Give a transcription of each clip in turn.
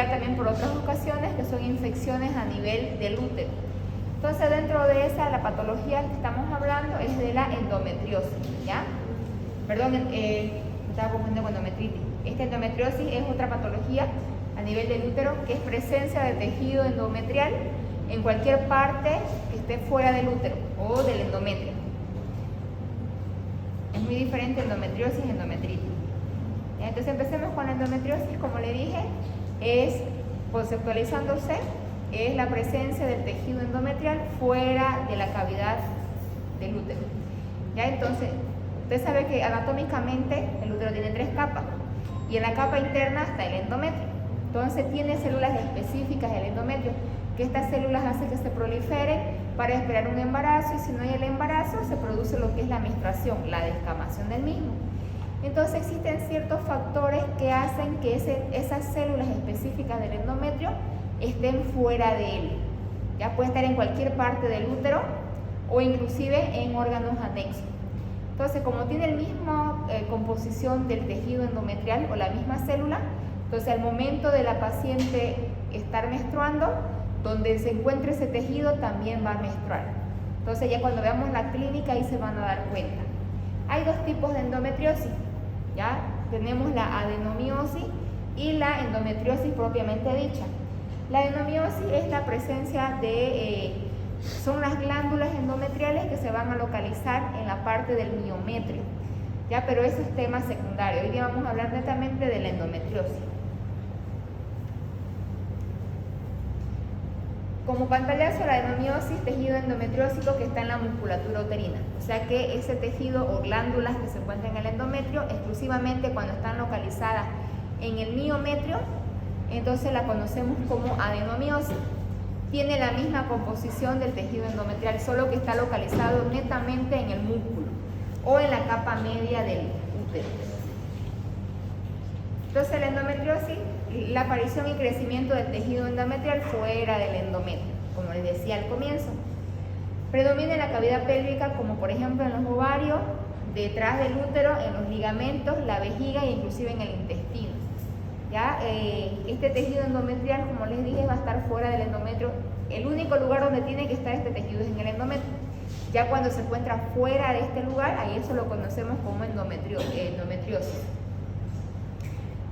dar también por otras ocasiones, que son infecciones a nivel del útero. Entonces, dentro de esa, la patología que estamos hablando es de la endometriosis, ¿ya? Perdón, me estaba confundiendo con endometritis. Esta endometriosis es otra patología a nivel del útero, que es presencia de tejido endometrial en cualquier parte que esté fuera del útero o del endometrio. Es muy diferente endometriosis y endometritis. Entonces empecemos con la endometriosis. Como le dije, es, conceptualizándose, es la presencia del tejido endometrial fuera de la cavidad del útero. ¿Ya? Entonces, usted sabe que anatómicamente el útero tiene 3 capas y en la capa interna está el endometrio. Entonces tiene células específicas del endometrio, que estas células hacen que se proliferen para esperar un embarazo, y si no hay el embarazo se produce lo que es la menstruación, la descamación del mismo. Entonces existen ciertos factores que hacen que esas células específicas del endometrio estén fuera de él. Ya puede estar en cualquier parte del útero o inclusive en órganos anexos. Entonces, como tiene la misma composición del tejido endometrial o la misma célula, entonces al momento de la paciente estar menstruando, donde se encuentre ese tejido también va a menstruar. Entonces ya cuando veamos la clínica ahí se van a dar cuenta. Hay 2 tipos de endometriosis, ¿ya? Tenemos la adenomiosis y la endometriosis propiamente dicha. La adenomiosis es la presencia de, son las glándulas endometriales que se van a localizar en la parte del miometrio, ¿ya? Pero eso es tema secundario. Hoy día vamos a hablar netamente de la endometriosis. Como pantallazo, la adenomiosis, tejido endometriósico que está en la musculatura uterina. O sea que ese tejido o glándulas que se encuentran en el endometrio, exclusivamente cuando están localizadas en el miometrio, entonces la conocemos como adenomiosis. Tiene la misma composición del tejido endometrial, solo que está localizado netamente en el músculo o en la capa media del útero. Entonces la endometriosis, la aparición y crecimiento del tejido endometrial fuera del endometrio, como les decía al comienzo. Predomina en la cavidad pélvica, como por ejemplo en los ovarios, detrás del útero, en los ligamentos, la vejiga e inclusive en el intestino. ¿Ya? Este tejido endometrial, como les dije, va a estar fuera del endometrio. El único lugar donde tiene que estar este tejido es en el endometrio. Ya cuando se encuentra fuera de este lugar, ahí eso lo conocemos como endometriosis.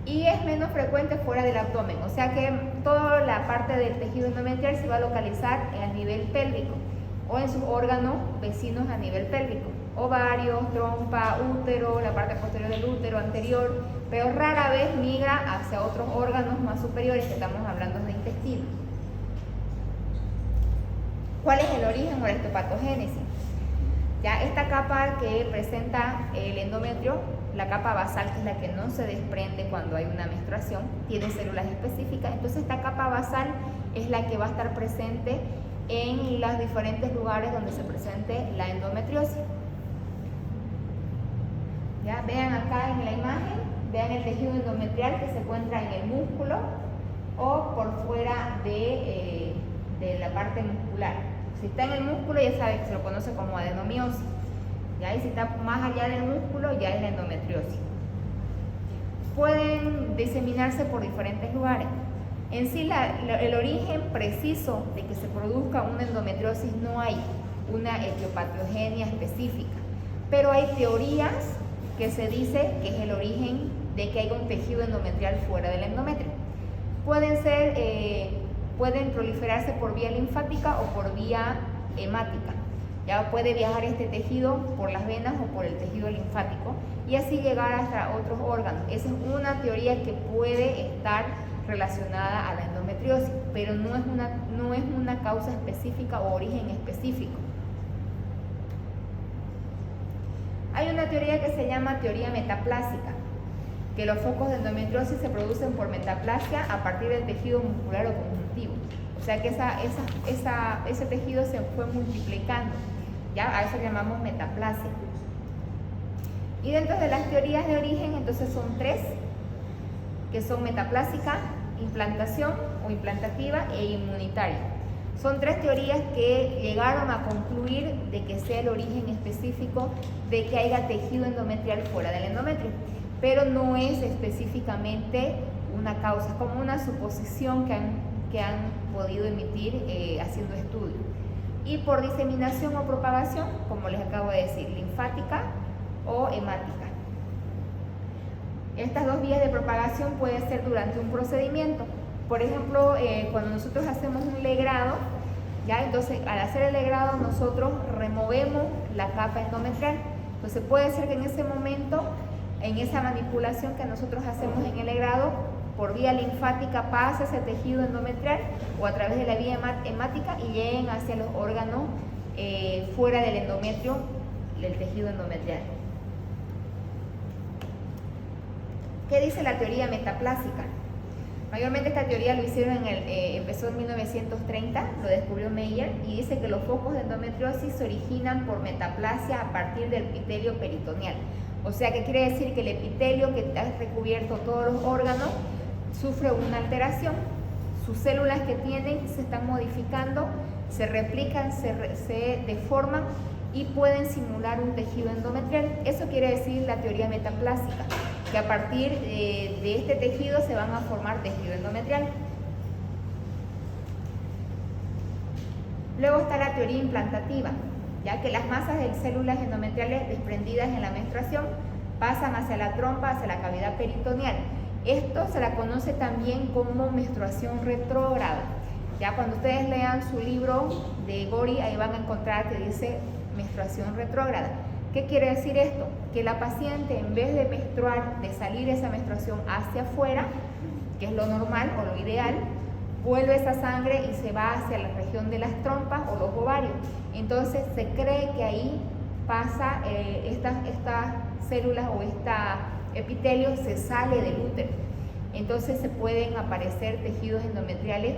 Y es menos frecuente fuera del abdomen, o sea que toda la parte del tejido endometrial se va a localizar a nivel pélvico o en sus órganos vecinos a nivel pélvico: ovarios, trompa, útero, la parte posterior del útero anterior, pero rara vez migra hacia otros órganos más superiores, que estamos hablando de intestino. ¿Cuál es el origen o la histopatogénesis? Ya esta capa que presenta el endometrio, la capa basal, que es la que no se desprende cuando hay una menstruación, tiene células específicas. Entonces esta capa basal es la que va a estar presente en los diferentes lugares donde se presente la endometriosis. Ya vean acá en la imagen, vean el tejido endometrial que se encuentra en el músculo o por fuera de la parte muscular. Si está en el músculo, ya saben que se lo conoce como adenomiosis. ¿Ya? Y si está más allá del músculo, ya es la endometriosis. Pueden diseminarse por diferentes lugares. En sí, el origen preciso de que se produzca una endometriosis no hay una etiopatogenia específica, pero hay teorías que se dice que es el origen de que haya un tejido endometrial fuera del endometrio. Pueden proliferarse por vía linfática o por vía hemática. Ya puede viajar este tejido por las venas o por el tejido linfático y así llegar hasta otros órganos. Esa es una teoría que puede estar relacionada a la endometriosis, pero no es una causa específica o origen específico. Hay una teoría que se llama teoría metaplásica, que los focos de endometriosis se producen por metaplasia a partir del tejido muscular o conjuntivo. O sea que ese tejido se fue multiplicando. ¿Ya? A eso llamamos metaplasia. Y dentro de las teorías de origen, entonces son 3, que son metaplásica, implantación o implantativa e inmunitaria. Son 3 teorías que llegaron a concluir de que sea el origen específico de que haya tejido endometrial fuera del endometrio, pero no es específicamente una causa, como una suposición que han podido emitir haciendo estudios. Y por diseminación o propagación, como les acabo de decir, linfática o hemática. Estas dos vías de propagación pueden ser durante un procedimiento. Por ejemplo, cuando nosotros hacemos un legrado, ¿ya? Entonces al hacer el legrado nosotros removemos la capa endometrial. Entonces puede ser que en ese momento, en esa manipulación que nosotros hacemos en el legrado, por vía linfática pase ese tejido endometrial o a través de la vía hemática y lleguen hacia los órganos fuera del endometrio, del tejido endometrial. ¿Qué dice la teoría metaplásica? Mayormente esta teoría lo hicieron empezó en 1930, lo descubrió Meyer, y dice que los focos de endometriosis se originan por metaplasia a partir del epitelio peritoneal. O sea, que quiere decir que el epitelio que ha recubierto todos los órganos sufre una alteración, sus células que tienen se están modificando, se replican, se deforman y pueden simular un tejido endometrial. Eso quiere decir la teoría metaplásica, que a partir de este tejido se van a formar tejido endometrial. Luego está la teoría implantativa, ya que las masas de células endometriales desprendidas en la menstruación pasan hacia la trompa, hacia la cavidad peritoneal. Esto se la conoce también como menstruación retrógrada. Ya cuando ustedes lean su libro de Gori, ahí van a encontrar que dice menstruación retrógrada. ¿Qué quiere decir esto? Que la paciente, en vez de menstruar, de salir esa menstruación hacia afuera, que es lo normal o lo ideal, vuelve esa sangre y se va hacia la región de las trompas o los ovarios. Entonces se cree que ahí pasa estas células o este epitelio se sale del útero. Entonces se pueden aparecer tejidos endometriales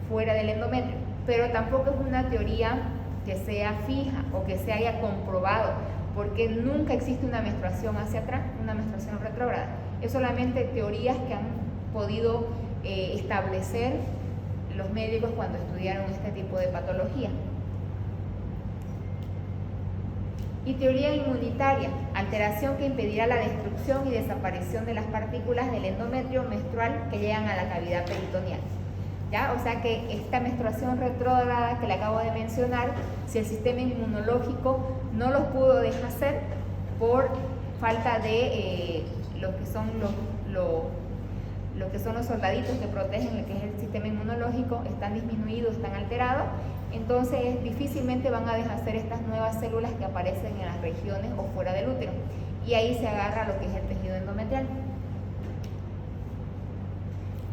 fuera del endometrio, pero tampoco es una teoría que sea fija o que se haya comprobado, porque nunca existe una menstruación hacia atrás, una menstruación retrógrada. Es solamente teorías que han podido establecer los médicos cuando estudiaron este tipo de patología. Y teoría inmunitaria, alteración que impedirá la destrucción y desaparición de las partículas del endometrio menstrual que llegan a la cavidad peritoneal. ¿Ya? O sea que esta menstruación retrógrada que le acabo de mencionar, si el sistema inmunológico no los pudo deshacer por falta de lo que son los soldaditos que protegen lo que es el sistema inmunológico, están disminuidos, están alterados, entonces difícilmente van a deshacer estas nuevas células que aparecen en las regiones o fuera del útero, y ahí se agarra lo que es el tejido endometrial.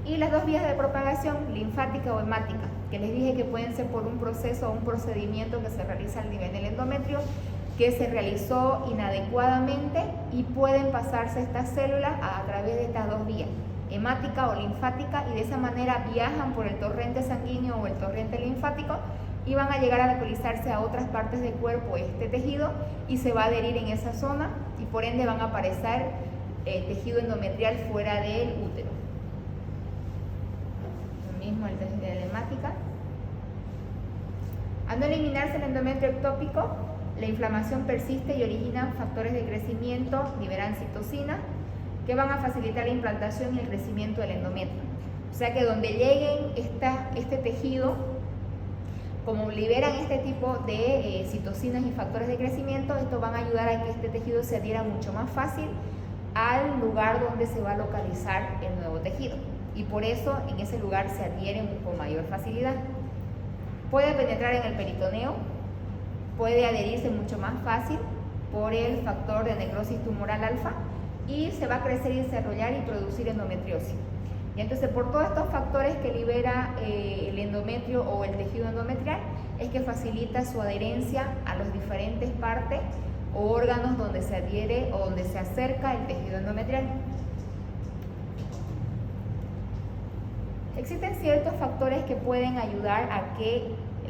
Y las dos vías de propagación, linfática o hemática, que les dije que pueden ser por un proceso o un procedimiento que se realiza al nivel del endometrio, que se realizó inadecuadamente, y pueden pasarse estas células a través de estas dos vías, hemática o linfática, y de esa manera viajan por el torrente sanguíneo o el torrente linfático y van a llegar a localizarse a otras partes del cuerpo este tejido y se va a adherir en esa zona y por ende van a aparecer tejido endometrial fuera del útero. Lo mismo el tejido de la hemática. Al no eliminarse el endometrio ectópico, la inflamación persiste y origina factores de crecimiento, liberan citocina, que van a facilitar la implantación y el crecimiento del endometrio. O sea que donde lleguen este tejido, como liberan este tipo de citocinas y factores de crecimiento, estos van a ayudar a que este tejido se adhiera mucho más fácil al lugar donde se va a localizar el nuevo tejido. Y por eso en ese lugar se adhieren con mayor facilidad. Puede penetrar en el peritoneo, puede adherirse mucho más fácil por el factor de necrosis tumoral alfa, y se va a crecer y desarrollar y producir endometriosis. Y entonces por todos estos factores que libera el endometrio o el tejido endometrial es que facilita su adherencia a las diferentes partes o órganos donde se adhiere o donde se acerca el tejido endometrial. Existen ciertos factores que pueden ayudar a que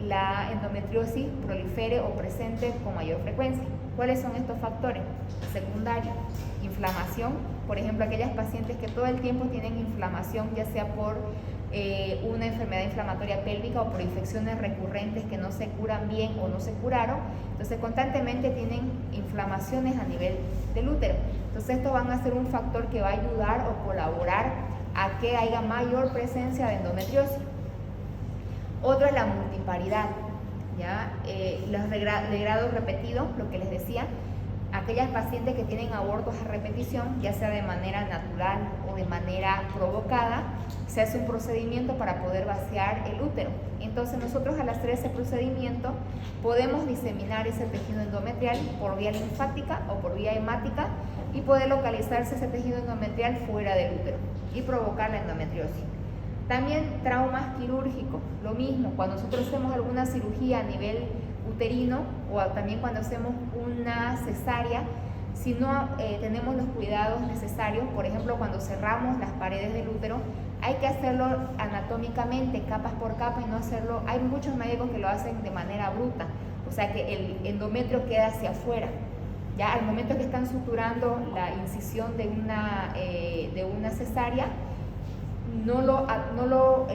la endometriosis prolifere o presente con mayor frecuencia. ¿Cuáles son estos factores? Secundario, inflamación, por ejemplo, aquellas pacientes que todo el tiempo tienen inflamación, ya sea por una enfermedad inflamatoria pélvica o por infecciones recurrentes que no se curan bien o no se curaron, entonces constantemente tienen inflamaciones a nivel del útero. Entonces estos van a ser un factor que va a ayudar o colaborar a que haya mayor presencia de endometriosis. Otro es la multiparidad, ¿ya? Los de grado repetido, lo que les decía, aquellas pacientes que tienen abortos a repetición, ya sea de manera natural o de manera provocada, se hace un procedimiento para poder vaciar el útero. Entonces nosotros al hacer ese procedimiento podemos diseminar ese tejido endometrial por vía linfática o por vía hemática y poder localizarse ese tejido endometrial fuera del útero y provocar la endometriosis. También traumas quirúrgicos, lo mismo, cuando nosotros hacemos alguna cirugía a nivel uterino o también cuando hacemos una cesárea, si no tenemos los cuidados necesarios, por ejemplo cuando cerramos las paredes del útero, hay que hacerlo anatómicamente, capas por capa, y no hacerlo, hay muchos médicos que lo hacen de manera bruta, o sea que el endometrio queda hacia afuera. Ya al momento que están suturando la incisión de una cesárea, no lo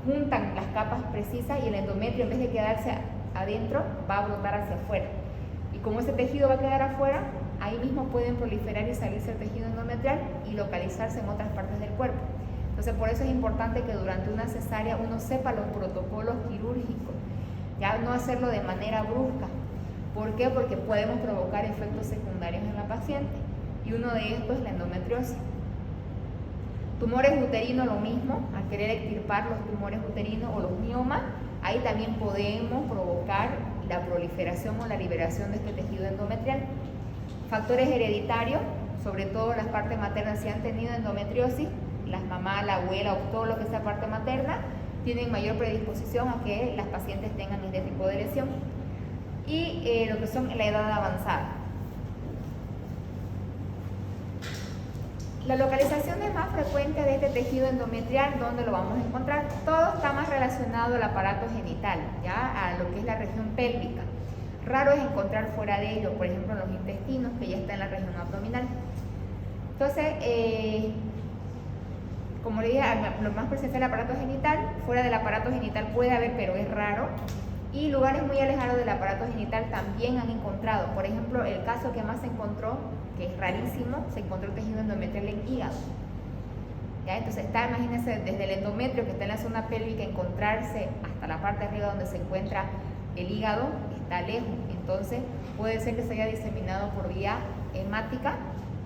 juntan las capas precisas y el endometrio, en vez de quedarse adentro, va a brotar hacia afuera. Y como ese tejido va a quedar afuera, ahí mismo pueden proliferar y salirse el tejido endometrial y localizarse en otras partes del cuerpo. Entonces por eso es importante que durante una cesárea uno sepa los protocolos quirúrgicos, ya no hacerlo de manera brusca. ¿Por qué? Porque podemos provocar efectos secundarios en la paciente y uno de estos es la endometriosis. Tumores uterinos, lo mismo, al querer extirpar los tumores uterinos o los miomas, ahí también podemos provocar la proliferación o la liberación de este tejido endometrial. Factores hereditarios, sobre todo las partes maternas, si han tenido endometriosis, las mamás, la abuela o todo lo que sea parte materna, tienen mayor predisposición a que las pacientes tengan este tipo de lesión. Y lo que son la edad avanzada. La localización es más frecuente de este tejido endometrial, ¿dónde lo vamos a encontrar? Todo está más relacionado al aparato genital, ¿ya? A lo que es la región pélvica. Raro es encontrar fuera de ello, por ejemplo en los intestinos, que ya está en la región abdominal. Entonces, como le dije, lo más presente es el aparato genital. Fuera del aparato genital puede haber, pero es raro. Y lugares muy alejados del aparato genital también han encontrado. Por ejemplo, el caso que más se encontró, que es rarísimo, se encontró tejido endometrial en hígado. ¿Ya? Entonces está, imagínense, desde el endometrio que está en la zona pélvica, encontrarse hasta la parte de arriba donde se encuentra el hígado, está lejos. Entonces puede ser que se haya diseminado por vía hemática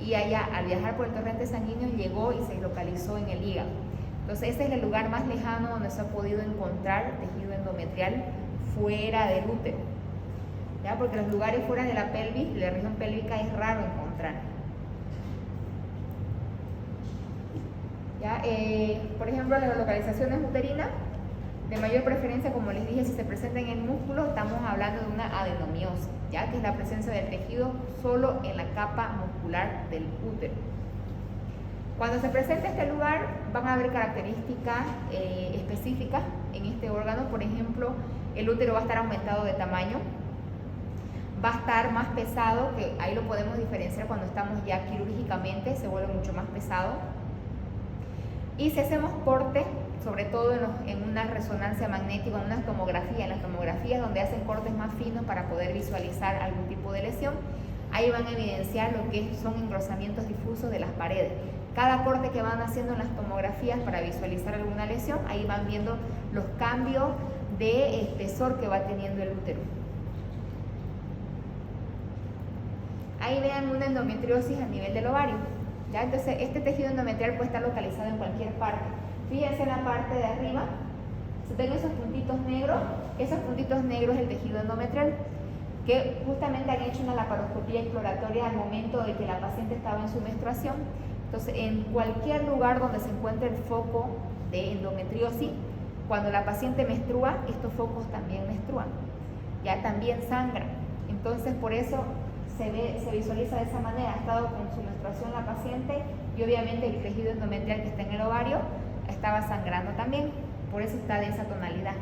y al viajar por el torrente sanguíneo llegó y se localizó en el hígado. Entonces ese es el lugar más lejano donde se ha podido encontrar tejido endometrial fuera del útero, ¿ya? Porque los lugares fuera de la pelvis, de la región pélvica, es raro encontrar. ¿Ya? Por ejemplo, las localizaciones uterinas, de mayor preferencia, como les dije, si se presenta en el músculo, estamos hablando de una adenomiosis, ¿ya? Que es la presencia del tejido solo en la capa muscular del útero. Cuando se presenta este lugar, van a haber características específicas en este órgano. Por ejemplo, el útero va a estar aumentado de tamaño, va a estar más pesado, que ahí lo podemos diferenciar cuando estamos ya quirúrgicamente, se vuelve mucho más pesado. Y si hacemos cortes, sobre todo en una resonancia magnética, en una tomografía, en las tomografías donde hacen cortes más finos para poder visualizar algún tipo de lesión, ahí van a evidenciar lo que son engrosamientos difusos de las paredes. Cada corte que van haciendo en las tomografías para visualizar alguna lesión, ahí van viendo los cambios de espesor que va teniendo el útero. Ahí vean una endometriosis a nivel del ovario, ¿ya? Entonces este tejido endometrial puede estar localizado en cualquier parte. Fíjense en la parte de arriba, se ven esos puntitos negros es el tejido endometrial, que justamente han hecho una laparoscopía exploratoria al momento de que la paciente estaba en su menstruación. Entonces, en cualquier lugar donde se encuentre el foco de endometriosis, cuando la paciente menstrua, estos focos también menstruan, ya también sangran. Entonces, por eso se visualiza de esa manera. Ha estado con su menstruación la paciente y obviamente el tejido endometrial que está en el ovario estaba sangrando también, por eso está de esa tonalidad.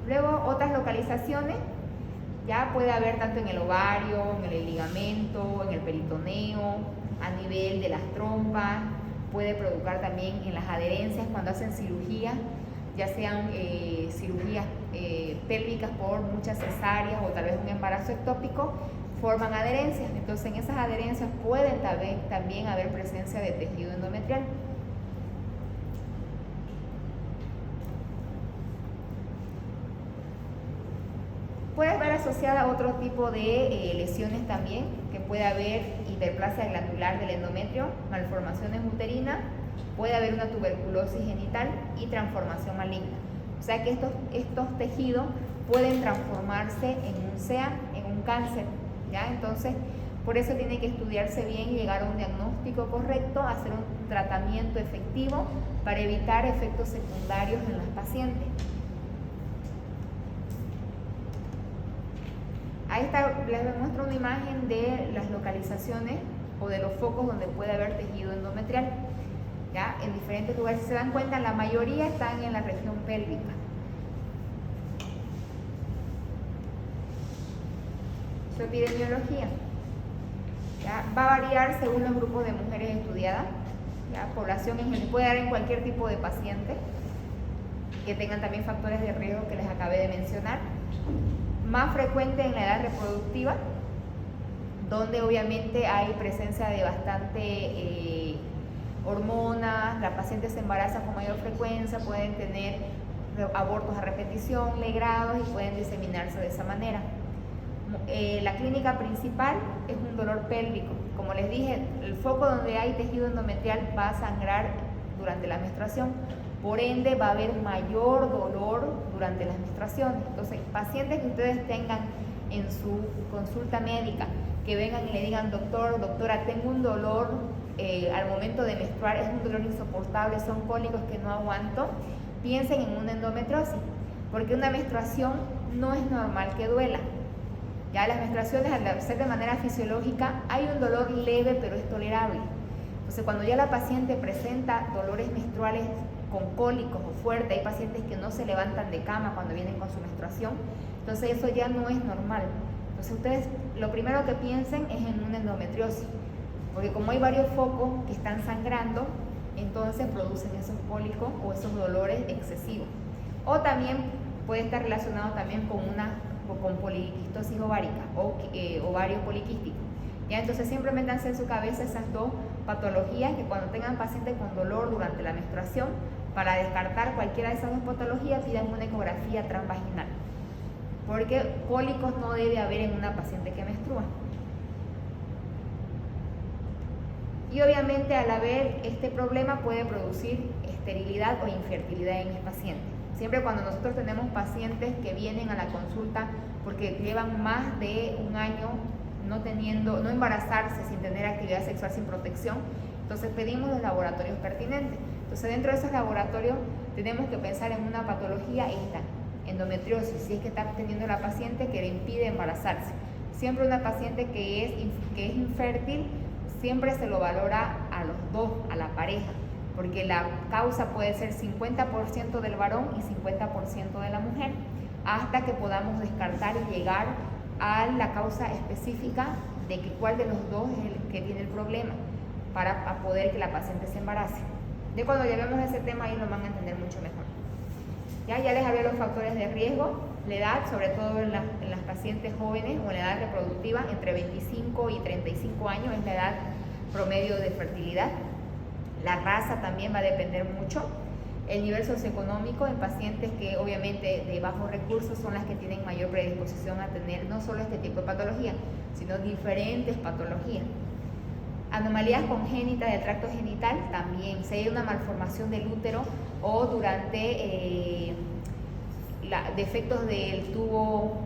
Luego, otras localizaciones. Ya puede haber tanto en el ovario, en el ligamento, en el peritoneo, a nivel de las trompas, puede provocar también en las adherencias cuando hacen cirugía, ya sean cirugías pélvicas por muchas cesáreas o tal vez un embarazo ectópico, forman adherencias. Entonces en esas adherencias pueden también haber presencia de tejido endometrial. Puede haber asociada a otro tipo de lesiones también, que puede haber hiperplasia glandular del endometrio, malformaciones uterinas, puede haber una tuberculosis genital y transformación maligna. O sea que estos tejidos pueden transformarse en un SEA, en un cáncer, ¿ya? Entonces, por eso tiene que estudiarse bien, llegar a un diagnóstico correcto, hacer un tratamiento efectivo para evitar efectos secundarios en las pacientes. Ahí está, les muestro una imagen de las localizaciones o de los focos donde puede haber tejido endometrial, ¿ya? En diferentes lugares. Si se dan cuenta, la mayoría están en la región pélvica. Su epidemiología, ¿ya? Va a variar según los grupos de mujeres estudiadas, ¿ya? Población en general, puede dar en cualquier tipo de paciente que tengan también factores de riesgo que les acabé de mencionar. Más frecuente en la edad reproductiva, donde obviamente hay presencia de bastante hormonas, las pacientes se embarazan con mayor frecuencia, pueden tener abortos a repetición, legrados y pueden diseminarse de esa manera. La clínica principal es un dolor pélvico. Como les dije, el foco donde hay tejido endometrial va a sangrar durante la menstruación. Por ende, va a haber mayor dolor durante las menstruaciones. Entonces, pacientes que ustedes tengan en su consulta médica, que vengan y le digan, doctor, doctora, tengo un dolor al momento de menstruar, es un dolor insoportable, son cólicos que no aguanto, piensen en una endometriosis, porque una menstruación no es normal que duela. Ya las menstruaciones, al ser de manera fisiológica, hay un dolor leve, pero es tolerable. Entonces, cuando ya la paciente presenta dolores menstruales con cólicos o fuertes, hay pacientes que no se levantan de cama cuando vienen con su menstruación, entonces eso ya no es normal. Entonces ustedes lo primero que piensen es en una endometriosis, porque como hay varios focos que están sangrando, entonces producen esos cólicos o esos dolores excesivos. O también puede estar relacionado también con poliquistosis ovárica o ovario poliquístico. ¿Ya? Entonces siempre métanse en su cabeza esas dos patologías, que cuando tengan pacientes con dolor durante la menstruación, para descartar cualquiera de esas dos patologías, pidan una ecografía transvaginal, porque cólicos no debe haber en una paciente que menstrua. Y obviamente al haber este problema puede producir esterilidad o infertilidad en mis pacientes. Siempre cuando nosotros tenemos pacientes que vienen a la consulta porque llevan más de un año no embarazarse sin tener actividad sexual sin protección, entonces pedimos los laboratorios pertinentes. Entonces dentro de esos laboratorios tenemos que pensar en una patología endometriosis, si es que está teniendo la paciente que le impide embarazarse. Siempre una paciente que es infértil, siempre se lo valora a los dos, a la pareja, porque la causa puede ser 50% del varón y 50% de la mujer, hasta que podamos descartar y llegar a la causa específica de que cuál de los dos es el que tiene el problema, para poder que la paciente se embarace. De cuando llevemos ese tema ahí lo van a entender mucho mejor. Ya les hablé de los factores de riesgo, la edad, sobre todo en las pacientes jóvenes o en la edad reproductiva, entre 25 y 35 años es la edad promedio de fertilidad. La raza también va a depender mucho. El nivel socioeconómico en pacientes que obviamente de bajos recursos son las que tienen mayor predisposición a tener no solo este tipo de patología, sino diferentes patologías. Anomalías congénitas del tracto genital también, si hay una malformación del útero o durante defectos del tubo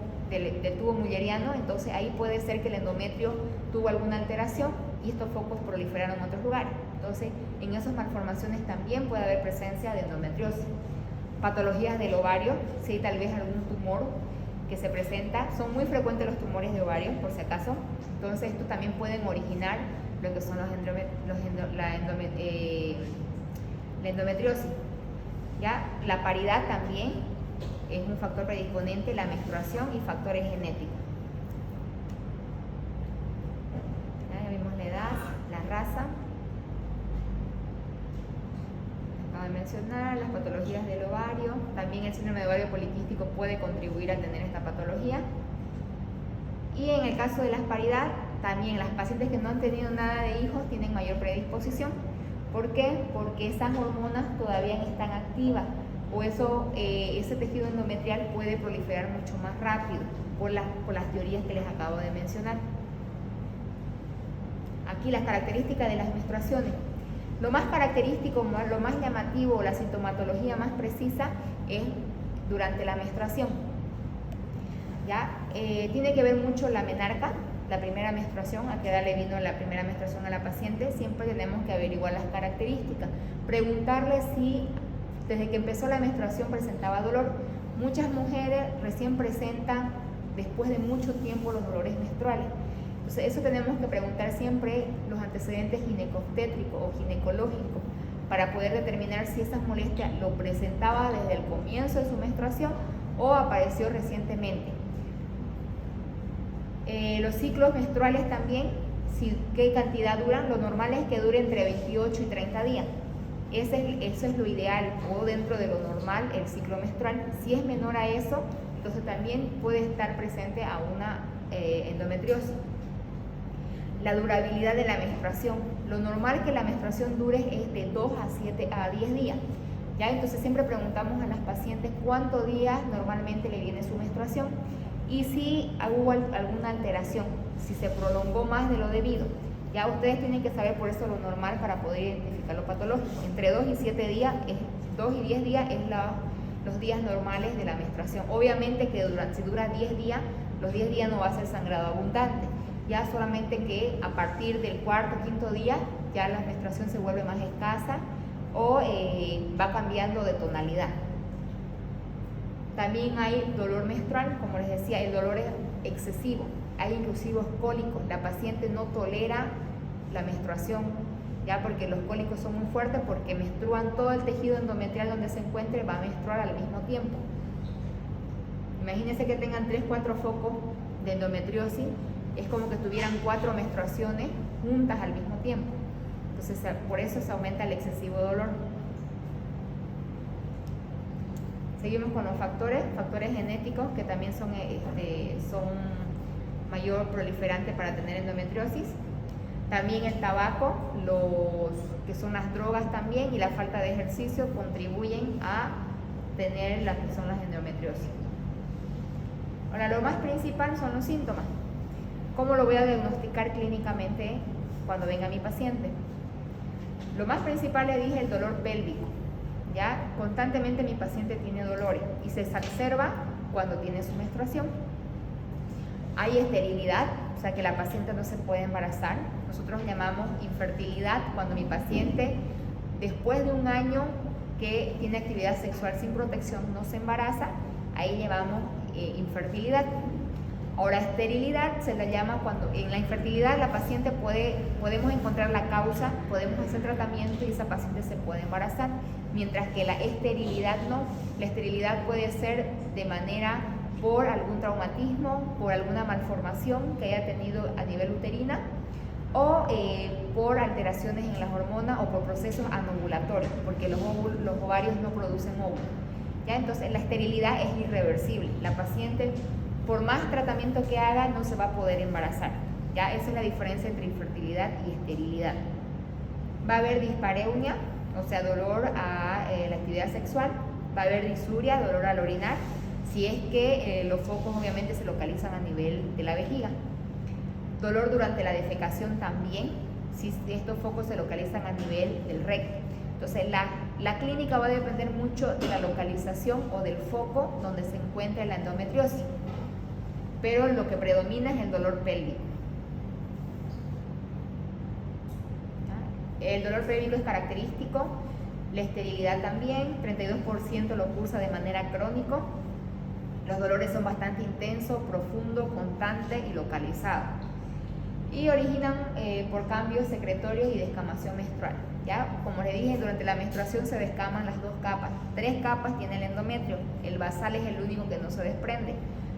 mulleriano, entonces ahí puede ser que el endometrio tuvo alguna alteración y estos focos proliferaron en otros lugares. Entonces, en esas malformaciones también puede haber presencia de endometriosis. Patologías del ovario, si hay tal vez algún tumor que se presenta, son muy frecuentes los tumores de ovario, por si acaso. Entonces, estos también pueden originar lo que son la endometriosis. ¿Ya? La paridad también es un factor predisponente, la menstruación y factores genéticos. Ya vimos la edad, la raza. Acabo de mencionar las patologías del ovario. También el síndrome de ovario poliquístico puede contribuir a tener esta patología. Y en el caso de la paridad, también las pacientes que no han tenido nada de hijos tienen mayor predisposición. ¿Por qué? Porque esas hormonas todavía están activas o ese tejido endometrial puede proliferar mucho más rápido por las teorías que les acabo de mencionar. Aquí las características de las menstruaciones. Lo más característico, lo más llamativo, la sintomatología más precisa es durante la menstruación. ¿Ya? Tiene que ver mucho la menarca, la primera menstruación, a qué edad le vino la primera menstruación a la paciente. Siempre tenemos que averiguar las características, preguntarle si desde que empezó la menstruación presentaba dolor. Muchas mujeres recién presentan después de mucho tiempo los dolores menstruales. Entonces eso tenemos que preguntar siempre los antecedentes ginecobstétricos o ginecológicos para poder determinar si esas molestias lo presentaba desde el comienzo de su menstruación o apareció recientemente. Los ciclos menstruales también, qué cantidad duran. Lo normal es que dure entre 28 y 30 días. Eso es lo ideal, o dentro de lo normal el ciclo menstrual. Si es menor a eso, entonces también puede estar presente a una endometriosis. La durabilidad de la menstruación. Lo normal que la menstruación dure es de 2 a 10 días. ¿Ya? Entonces siempre preguntamos a las pacientes cuántos días normalmente le viene su menstruación y si hubo alguna alteración, si se prolongó más de lo debido. Ya ustedes tienen que saber por eso lo normal para poder identificar lo patológico. Entre 2 y 7 días, 2 y 10 días es los días normales de la menstruación. Obviamente que si dura 10 días, los 10 días no va a ser sangrado abundante. Ya solamente que a partir del cuarto o quinto día ya la menstruación se vuelve más escasa o va cambiando de tonalidad. También hay dolor menstrual, como les decía, el dolor es excesivo. Hay inclusive cólicos. La paciente no tolera la menstruación, ya porque los cólicos son muy fuertes porque menstruan todo el tejido endometrial donde se encuentre, va a menstruar al mismo tiempo. Imagínense que tengan 3-4 focos de endometriosis, es como que tuvieran 4 menstruaciones juntas al mismo tiempo. Entonces por eso se aumenta el excesivo dolor. Seguimos con los factores genéticos que también son mayor proliferante para tener endometriosis. También el tabaco, que son las drogas también, y la falta de ejercicio contribuyen a tener las que son las endometriosis. Ahora, lo más principal son los síntomas. ¿Cómo lo voy a diagnosticar clínicamente cuando venga mi paciente? Lo más principal, le dije, el dolor pélvico. ¿Ya? Constantemente mi paciente tiene dolores y se exacerba cuando tiene su menstruación. Hay esterilidad, o sea que la paciente no se puede embarazar. Nosotros llamamos infertilidad cuando mi paciente, después de un año que tiene actividad sexual sin protección, no se embaraza. Ahí llamamos infertilidad. Ahora, esterilidad se la llama cuando en la infertilidad la paciente podemos encontrar la causa, podemos hacer tratamiento y esa paciente se puede embarazar, mientras que la esterilidad no. La esterilidad puede ser de manera por algún traumatismo, por alguna malformación que haya tenido a nivel uterina o por alteraciones en las hormonas o por procesos anovulatorios, porque los ovarios no producen óvulos. ¿Ya? Entonces la esterilidad es irreversible. La paciente, por más tratamiento que haga, no se va a poder embarazar. ¿Ya? Esa es la diferencia entre infertilidad y esterilidad. Va a haber dispareunia, o sea, dolor a la actividad sexual. Va a haber disuria, dolor al orinar, si es que los focos obviamente se localizan a nivel de la vejiga. Dolor durante la defecación también, si estos focos se localizan a nivel del recto. Entonces la clínica va a depender mucho de la localización o del foco donde se encuentra la endometriosis, pero lo que predomina es el dolor pélvico. El dolor pélvico es característico, la esterilidad también, 32% lo cursa de manera crónica. Los dolores son bastante intensos, profundos, constantes y localizados. Y originan por cambios secretorios y descamación menstrual. ¿Ya? Como les dije, durante la menstruación se descaman las 2 capas. 3 capas tiene el endometrio, el basal es el único que no se desprende.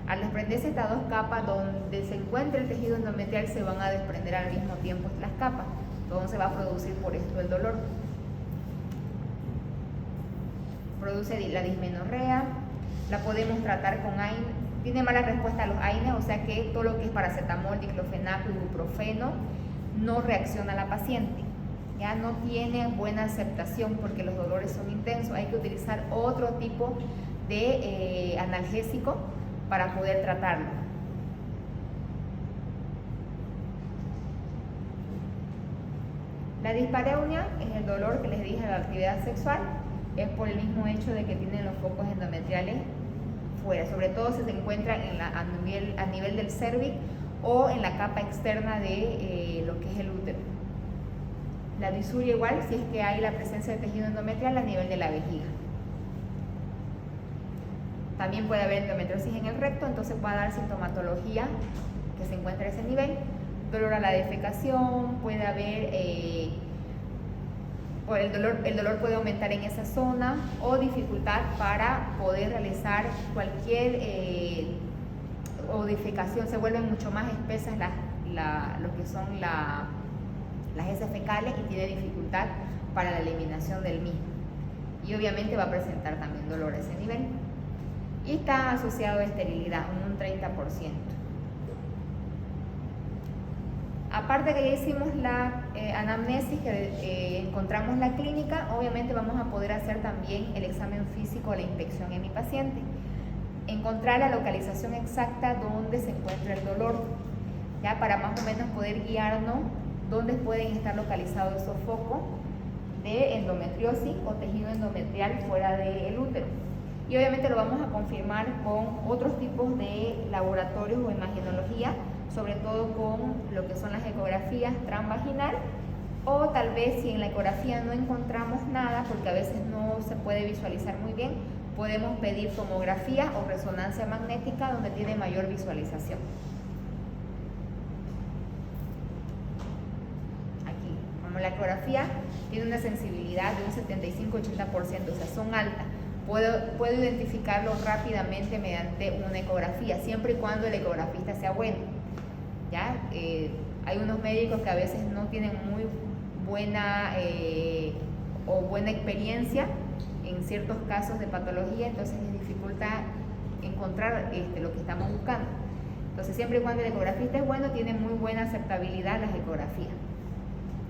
Al desprenderse estas 2 capas, donde se encuentra el tejido endometrial, se van a desprender al mismo tiempo las capas. Entonces va a producir por esto el dolor. Produce la dismenorrea, la podemos tratar con tiene mala respuesta a los AINES, o sea que todo lo que es paracetamol, diclofenaco, ibuprofeno no reacciona a la paciente. Ya no tiene buena aceptación porque los dolores son intensos. Hay que utilizar otro tipo de analgésico para poder tratarlo. La dispareunia es el dolor que les dije a la actividad sexual, es por el mismo hecho de que tienen los focos endometriales fuera, sobre todo si se encuentran a nivel del cérvix o en la capa externa de lo que es el útero. La disuria igual si es que hay la presencia de tejido endometrial a nivel de la vejiga. También puede haber endometriosis en el recto, entonces puede dar sintomatología que se encuentra a ese nivel. Dolor a la defecación, puede haber, el dolor puede aumentar en esa zona o dificultad para poder realizar cualquier o defecación. Se vuelven mucho más espesas lo que son las heces fecales y tiene dificultad para la eliminación del mismo. Y obviamente va a presentar también dolor a ese nivel. Y está asociado a esterilidad, un 30%. Aparte que ya hicimos la anamnesis, que encontramos la clínica, obviamente vamos a poder hacer también el examen físico o la inspección en mi paciente. Encontrar la localización exacta donde se encuentra el dolor, ya para más o menos poder guiarnos dónde pueden estar localizados esos focos de endometriosis o tejido endometrial fuera del útero. Y obviamente lo vamos a confirmar con otros tipos de laboratorios o imagenología, sobre todo con lo que son las ecografías transvaginal, o tal vez si en la ecografía no encontramos nada, porque a veces no se puede visualizar muy bien, podemos pedir tomografía o resonancia magnética donde tiene mayor visualización. Aquí, como la ecografía tiene una sensibilidad de un 75-80%, o sea, son altas. Puedo identificarlo rápidamente mediante una ecografía, siempre y cuando el ecografista sea bueno. ¿Ya? Hay unos médicos que a veces no tienen muy buena experiencia en ciertos casos de patología, entonces les dificulta encontrar lo que estamos buscando. Entonces, siempre y cuando el ecografista es bueno, tiene muy buena aceptabilidad las ecografías.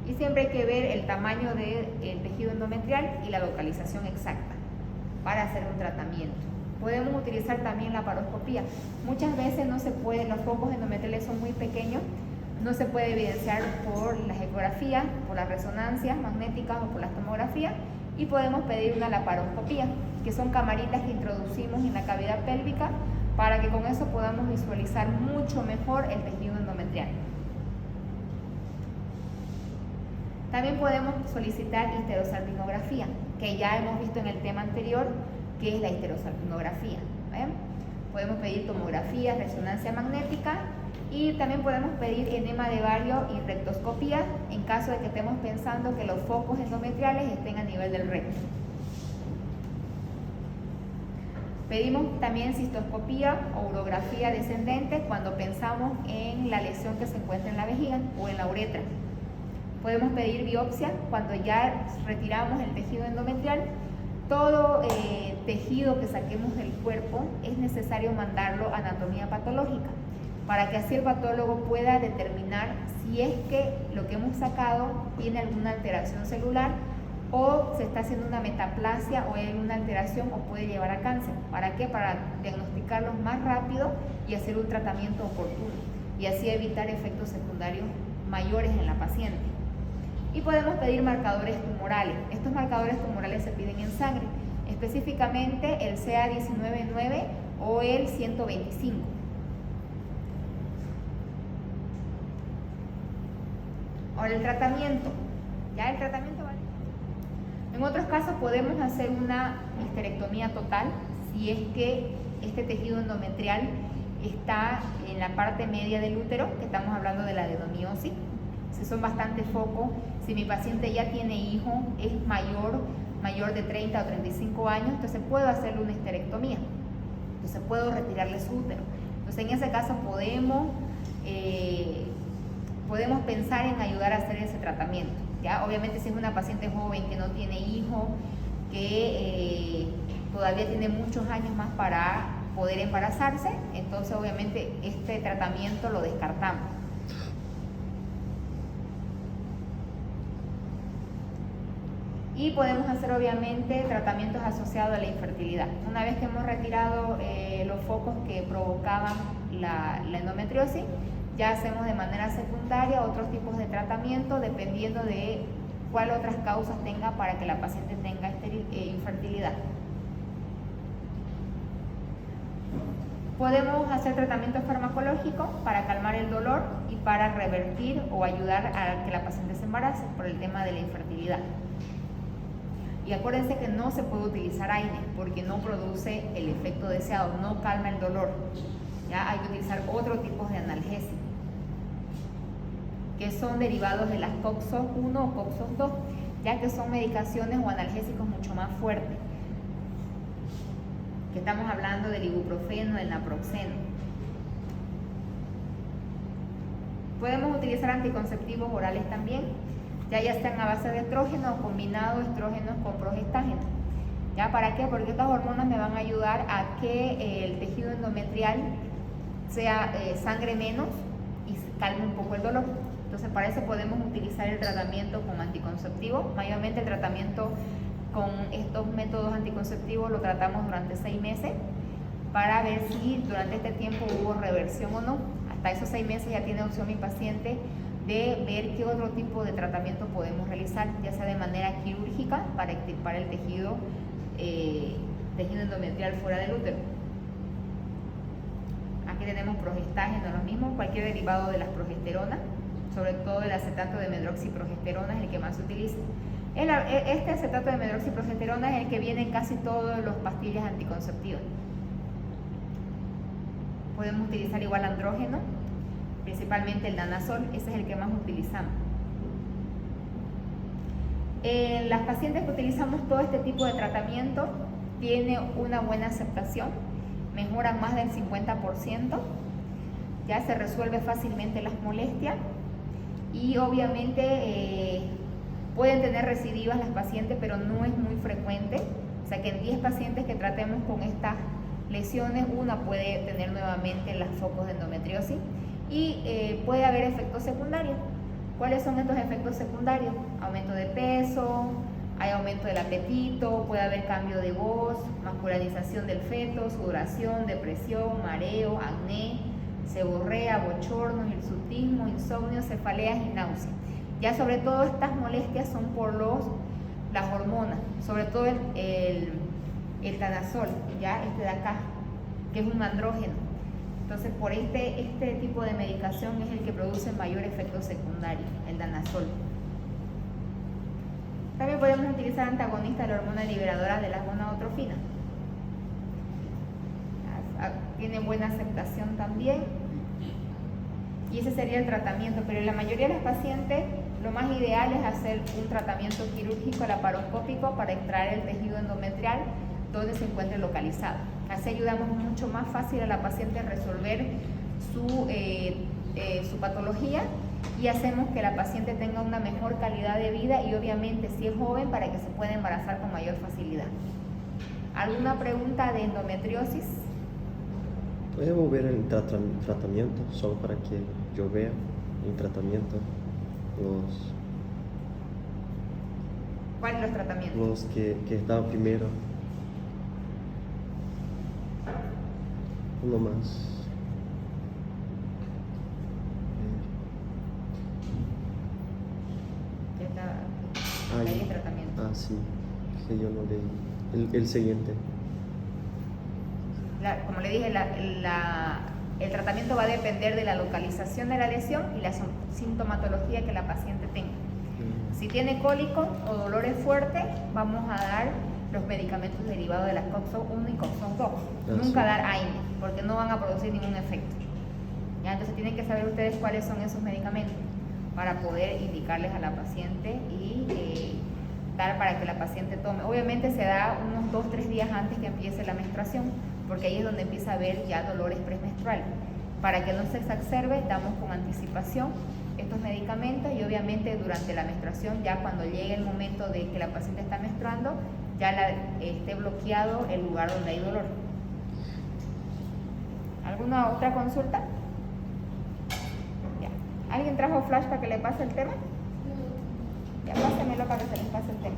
Y siempre hay que ver el tamaño del tejido endometrial y la localización exacta para hacer un tratamiento. Podemos utilizar también la laparoscopía. Muchas veces no se puede, los focos endometriales son muy pequeños, no se puede evidenciar por las ecografías, por las resonancias magnéticas o por las tomografías, y podemos pedir una laparoscopía, que son camaritas que introducimos en la cavidad pélvica para que con eso podamos visualizar mucho mejor el tejido endometrial. También podemos solicitar histerosalpingografía, que ya hemos visto en el tema anterior, que es la histerosalpingografía. Podemos pedir tomografía, resonancia magnética, y también podemos pedir enema de vario y rectoscopía en caso de que estemos pensando que los focos endometriales estén a nivel del recto. Pedimos también cistoscopía o urografía descendente cuando pensamos en la lesión que se encuentra en la vejiga o en la uretra. Podemos pedir biopsia cuando ya retiramos el tejido endometrial. Todo tejido que saquemos del cuerpo es necesario mandarlo a anatomía patológica para que así el patólogo pueda determinar si es que lo que hemos sacado tiene alguna alteración celular o se está haciendo una metaplasia o hay alguna alteración o puede llevar a cáncer. ¿Para qué? Para diagnosticarlo más rápido y hacer un tratamiento oportuno y así evitar efectos secundarios mayores en la paciente. Y podemos pedir marcadores tumorales. Estos marcadores tumorales se piden en sangre, específicamente el CA19-9 o el 125. Ahora el tratamiento. Ya el tratamiento vale. En otros casos podemos hacer una histerectomía total si es que este tejido endometrial está en la parte media del útero, que estamos hablando de la adenomiosis. Si son bastante focos, si mi paciente ya tiene hijo, es mayor de 30 o 35 años, entonces puedo hacerle una histerectomía. Entonces puedo retirarle su útero. Entonces en ese caso podemos pensar en ayudar a hacer ese tratamiento. ¿Ya? Obviamente si es una paciente joven que no tiene hijo, que todavía tiene muchos años más para poder embarazarse, entonces obviamente este tratamiento lo descartamos. Y podemos hacer obviamente tratamientos asociados a la infertilidad. Una vez que hemos retirado los focos que provocaban la endometriosis, ya hacemos de manera secundaria otros tipos de tratamiento dependiendo de cuál otras causas tenga para que la paciente tenga infertilidad. Podemos hacer tratamiento farmacológico para calmar el dolor y para revertir o ayudar a que la paciente se embarace por el tema de la infertilidad. Y acuérdense que no se puede utilizar AINE porque no produce el efecto deseado, no calma el dolor. Ya hay que utilizar otro tipo de analgésico, que son derivados de las COX-2 o COX-2, ya que son medicaciones o analgésicos mucho más fuertes. Que estamos hablando del ibuprofeno, del naproxeno. Podemos utilizar anticonceptivos orales también, ya sean a base de estrógeno o combinado estrógenos con progestágeno. ¿Ya para qué? Porque estas hormonas me van a ayudar a que el tejido endometrial sangre menos y calme un poco el dolor. Entonces para eso podemos utilizar el tratamiento con anticonceptivos. Mayormente el tratamiento con estos métodos anticonceptivos lo tratamos durante 6 meses para ver si durante este tiempo hubo reversión o no. Hasta esos 6 meses ya tiene opción mi paciente de ver qué otro tipo de tratamiento podemos realizar, ya sea de manera quirúrgica para extirpar el tejido endometrial fuera del útero. Aquí tenemos progestágeno, lo mismo, cualquier derivado de las progesteronas, sobre todo el acetato de medroxiprogesterona es el que más se utiliza. Este acetato de medroxiprogesterona es el que viene en casi todas las pastillas anticonceptivas. Podemos utilizar igual andrógeno, principalmente el danazol, ese es el que más utilizamos. Las pacientes que utilizamos todo este tipo de tratamiento tienen una buena aceptación, mejoran más del 50%, ya se resuelve fácilmente las molestias y obviamente pueden tener recidivas las pacientes, pero no es muy frecuente, o sea que en 10 pacientes que tratemos con estas lesiones, una puede tener nuevamente los focos de endometriosis y puede haber efectos secundarios. ¿Cuáles son estos efectos secundarios? Aumento de peso, hay aumento del apetito, puede haber cambio de voz, masculinización del feto, sudoración, depresión, mareo, acné, seborrea, bochornos, hirsutismo, insomnio, cefaleas y náuseas. Ya sobre todo estas molestias son por las hormonas, sobre todo el danazol, ya este de acá, que es un andrógeno. Entonces por este tipo de medicación es el que produce mayor efecto secundario, el danazol. También podemos utilizar antagonistas de la hormona liberadora de la gonadotrofina. Tiene buena aceptación también. Y ese sería el tratamiento, pero en la mayoría de los pacientes lo más ideal es hacer un tratamiento quirúrgico laparoscópico para extraer el tejido endometrial donde se encuentre localizado. Así ayudamos mucho más fácil a la paciente a resolver su patología y hacemos que la paciente tenga una mejor calidad de vida y obviamente si es joven para que se pueda embarazar con mayor facilidad. ¿Alguna pregunta de endometriosis? ¿Podemos ver el tratamiento solo para que yo vea el tratamiento? ¿Cuáles los tratamientos? Los que estaban primero. Uno más. Ahí el tratamiento. Ah, sí. Que yo no leí. El siguiente. Como le dije, el tratamiento va a depender de la localización de la lesión y la sintomatología que la paciente tenga. Si tiene cólico o dolores fuertes, vamos a dar los medicamentos derivados de las COX-1 y COX-2. Nunca dar AINE, porque no van a producir ningún efecto. ¿Ya? Entonces tienen que saber ustedes cuáles son esos medicamentos para poder indicarles a la paciente y dar para que la paciente tome. Obviamente se da unos 2-3 días antes que empiece la menstruación, porque ahí es donde empieza a haber ya dolores premenstruales. Para que no se exacerbe, damos con anticipación estos medicamentos y obviamente durante la menstruación, ya cuando llegue el momento de que la paciente está menstruando, ya esté bloqueado el lugar donde hay dolor. ¿Alguna otra consulta? Ya. ¿Alguien trajo flash para que le pase el tema? Ya, pásenmelo para que se les pase el tema.